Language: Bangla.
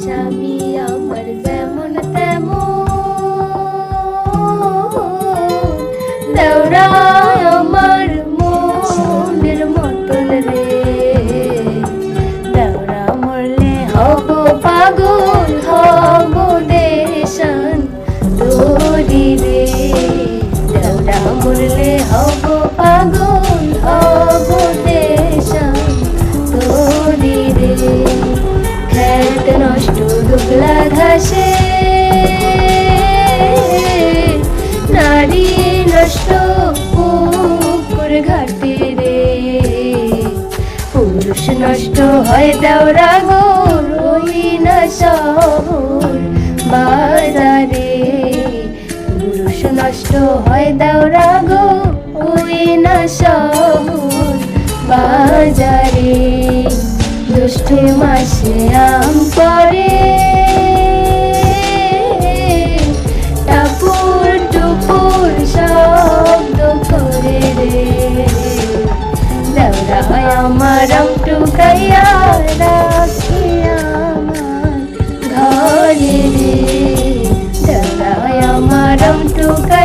স্বামী আমার যেমন তেমন, দেওরা আমার মনের মতন রে। দেওরা মরলে হব পাগল, হব দেশান তোরি রে। দেওরা মরলে হব পাগল, হব দেশান তোরি রে। খেত নষ্ট দুবলা ঘাসে, নারী নষ্ট পুকুর ঘাটে রে। পুরুষ নষ্ট হয় দেওরা গো, ওই না শহর বাজারে। পুরুষ নষ্ট হয় দেওরা গো, ওই না শহর বাজারে। জ্যৈষ্ঠ মাসে আম পড়ে, টাপুর টুপুর শব্দ করে রে। দেওরা আমার আম টুকাইয়া রাখি আমার ঘরে রে। দেওরা আমার আম টুকাইয়া